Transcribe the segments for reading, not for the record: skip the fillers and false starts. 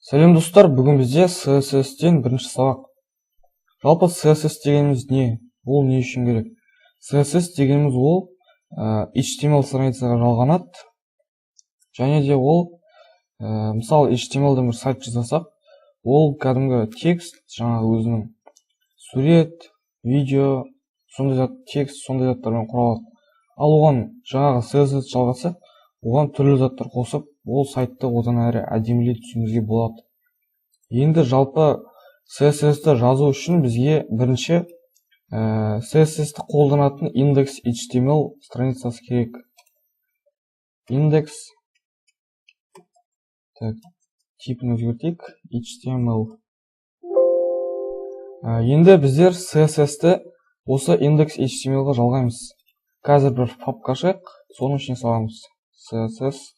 Сәлем достар, бүгін бізде CSS-тен бірінші сабақ. Жалпы CSS дегеніміз не? Ол не үшін керек? CSS дегеніміз ол HTML страницаға жалғанады. Және де ол, мысалы HTML-ден бір сайт жасасақ, ол кәдімгі текст, жаңағы өзінің сурет, видео, сондай зат, текст, сондай заттармен құралады. Ал оған жаңағы CSS жалғасақ, оған түрлі заттар қосып, ол сайтты одан әрі әдемілей түсуімізге болады. Енді жалпы CSS-ті жазу үшін бізге бірінші CSS-ті қолданатын index.html страницасы керек. Index, типін өзгертейік, HTML. Енді біздер CSS-ті осы index.html-ға жалғаймыз. Қазір бір папка ашайық, соның ішіне саламыз. CSS.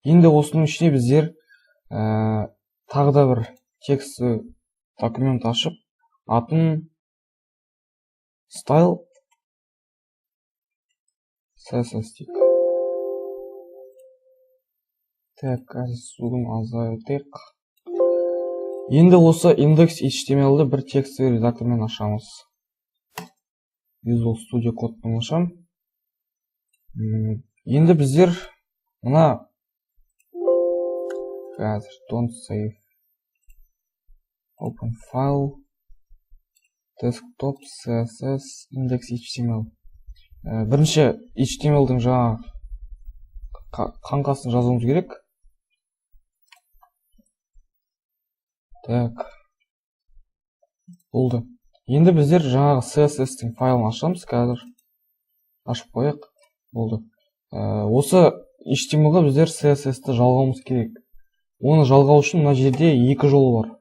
Енді осының ішіне біздер тағы да бір тексті документ ашып, атын style CSS дейік. Қазір судың азайтайық. Енді осы index.html-ді бір тексті редактормен ашамыз. Visual Studio Code'ны ашам. Енді біздер мына қазір don't save open file desktop css index.html. Бірінші HTML-дің жаңағы қаңқасын жазуымыз керек. Болды. Енді біздер жаңағы CSS-тің файлын ашамыз. Қазір ашып қояйық. Болды. Осы HTML-ға біздер CSS-ті жалғауымыз керек. Оны жалғау үшін мына жерде екі жолы бар.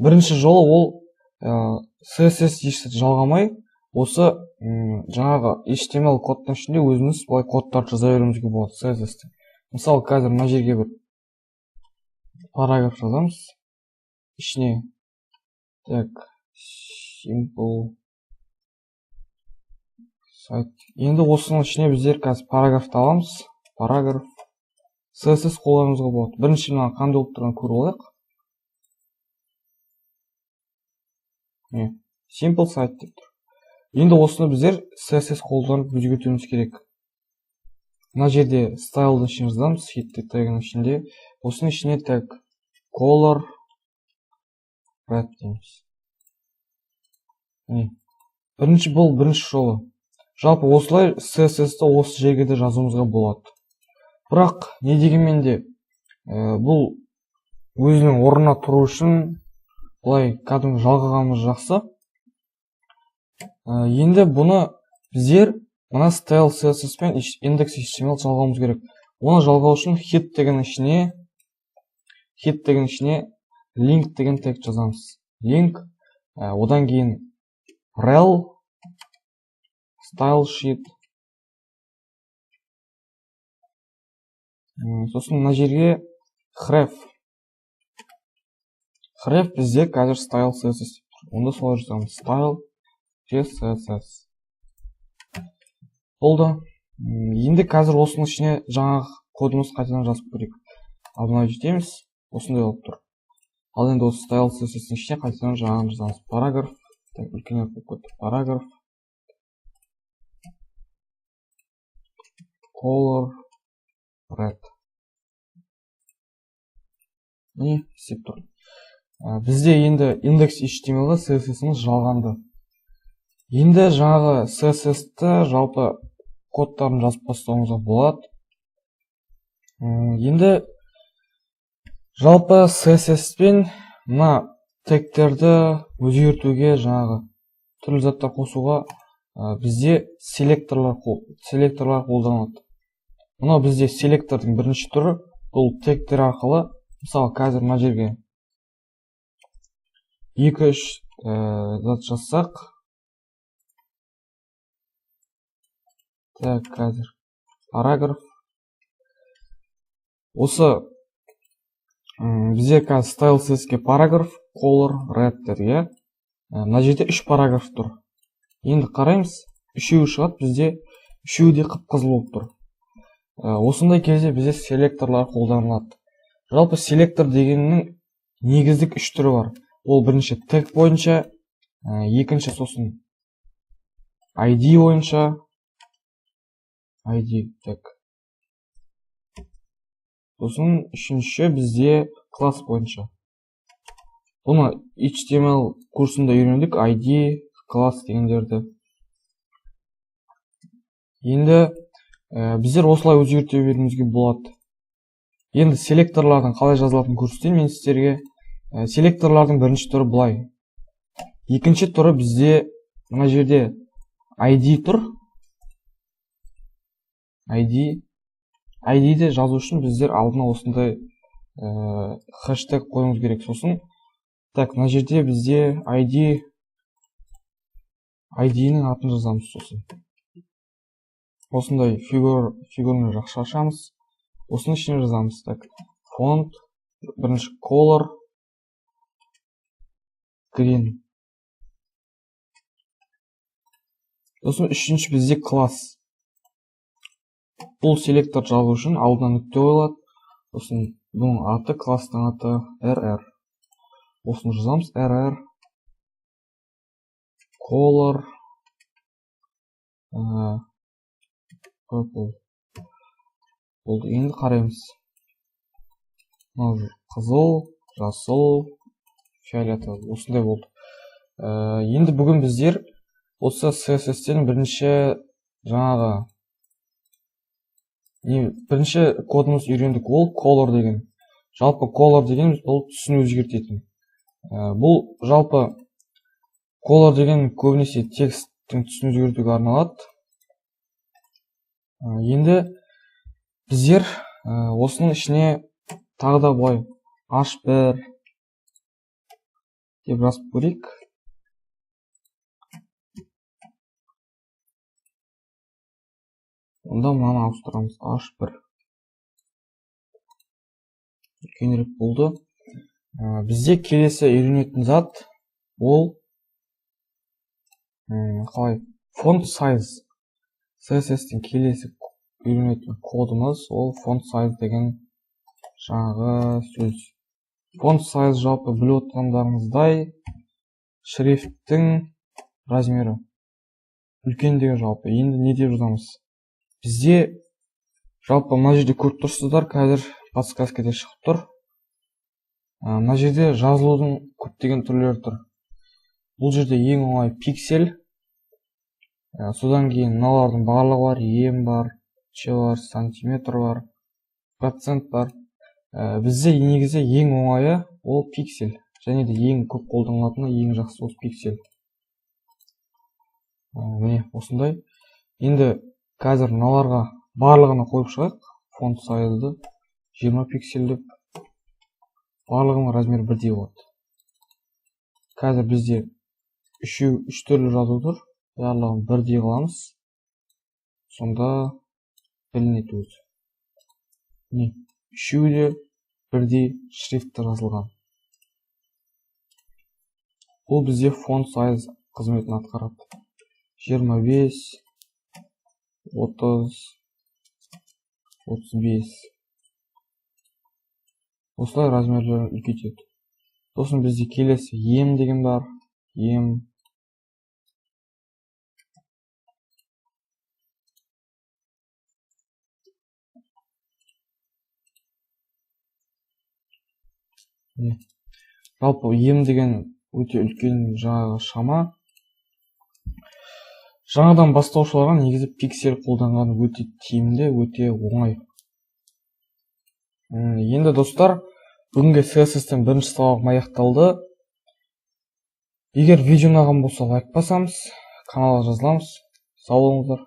Бірінші жолы ол CSS жалғамай, осы жаңағы HTML кодтың ішінде өзіміз былай кодтарды жаза беруімізге болады CSS-ті. Мысалы, қазір мына жерге бір параграф жазамыз. Ішіне simple сайт. Енді осының ішіне біздер қазір параграфты аламыз. Параграф CSS қолдануымызға болады. Бірінші мына қандай болып тұрған көріп алайық. Simple сайт деп тұр. Енді осыны біздер CSS қолданып өзгертуіміз керек. Мына жерде стайлдың ішіне жазамыз, хеттік тегінің ішінде. Осының ішіне тег color red дейміз. Бірінші жолы. Жалпы осылай CSS-ті осы жерге де жазуымызға болады. Бірақ не дегенмен де бұл өзінің орнына тұру үшін бұлай кәдімгі жалғағанымыз жақсы. Енді бұны біздер мына style CSS пен index.html жалғауымыз керек. Оны жалғау үшін head тегінің ішіне link деген тег жазамыз. Link, одан кейін rel style sheet. Сосын мына жерге href. Href бізде қазір style CSS. Онда солай жазамыз. Style CSS. Болды. Енді қазір осының ішіне жаңағы кодымыз қайтадан жазып көрейік. Абына жетеміз. Осындай болып тұр. Ал енді осы style CSS-дің ішіне қайтадан жаңағын жазамыз. Параграф. Үлкен параграф. Color red. Істеп тұр. Бізде енді index.html-ға CSS-іміз жалғанды. Енді жаңағы CSS-ті жалпы кодтарын жазып бастауымызға болады. Енді жалпы CSS-пен мына тегтерді өзгертуге жаңағы түрлі заттар қосуға бізде селекторлар қолданылады. Мына бізде селектордың бірінші түрі бұл тегтер арқылы, мысалы қазір мына жерге 2-3 зат жазсақ, қазір параграф. Осы бізде қазір style CSS-ке параграф, color red деді. Мына жерде 3 параграф тұр. Енді қараймыз, үшеуі шығады, бізде үшеуі де қып-қызыл болып тұр. Осындай кезде бізде селекторлар қолданылады. Жалпы селектор дегеннің негіздік үш түрі бар. Ол бірінші тег бойынша, екінші сосын ID бойынша, ID тег. Сосын үшінші бізде класс бойынша. Бұны HTML курсында үйрендік, ID, класс дегендерді. Енді біздер осылай өзгерте беруімізге болады. Енді селекторлардың қалай жазылатынын көрсетейін мен сіздерге. Селекторлардың бірінші түрі былай. Екінші түрі бізде мына жерде ID тұр. ID-де жазу үшін біздер алдына осындай хэштег қойыңыз керек. Сосын так, мына жерде бізде ID-нің атын жазамыз. Сосын осындай фигурны жақша ашамыз. Осының ішіне жазамыз. Так, фонт, бірінші color, green. Сосын үшінші бізде класс. Бұл селектор жазу үшін алдына нүкте қойылады. Сосын бұның аты, класстың аты rr. Осыны жазамыз. rr color purple. Болды. Енді қараймыз. Қызыл, жасыл, фиолетовый. Осындай болды. Енді бүгін біздер осы CSS-тен бірінші кодымыз үйрендік. Ол color деген. Жалпы color деген бұл түсін өзгертетін. Бұл жалпы color деген көбінесе тексттің түсін өзгертуге арналады. Енді біздер осының ішіне тағы да былай h1 деп жазып көрейік. Онда мынаны ауыстырамыз. h1 үлкенірек болды. Бізде келесі үйренетін зат ол қалай font size. CSS-тен келесі үйренетін кодымыз ол font size деген жаңағы сөз. Font size жалпы біліп отырғандарыңыздай шрифттің размері үлкендігі жалпы. Енді не деп жазамыз? Бізде жалпы мына жерде көріп тұрсыздар, қазір подсказкада шығып тұр. Мына жерде жазылудың көптеген түрлері тұр. Бұл жерде ең оңай пиксель. Содан кейін мыналардың барлығы бар, бар, бар, сантиметр бар, процент бар. Бізде негізі ең оңайы ол пиксель. Және де ең көп қолданылатыны, ең жақсы осы пиксель. Міне, осындай. Енді қазір мыналарға барлығына қойып шығайық. Фонт сайызды 20 пиксель деп. Барлығының размері бірдей болады. Қазір бізде үш түрлі жазу тұр. Барлығын бірдей қыламыз. Сонда білінеді өзі. Міне, үшеуі де бірдей шрифтті жазылған. Бұл бізде фонт сайз қызметін атқарады. 25, 30, 35. Осылай размерлерін үлкейтеді. Сосын бізде келесі деген бар. Жалпы деген өте үлкен жаңағы шама. Жаңадан бастаушыларға негізі пиксель қолданған өте тиімді, өте оңай. Енді достар, бүгінгі CSS-тен бірінші сабағым аяқталды. Егер видео ұнаған болса лайк басамыз, каналға жазыламыз. Сау болыңыздар.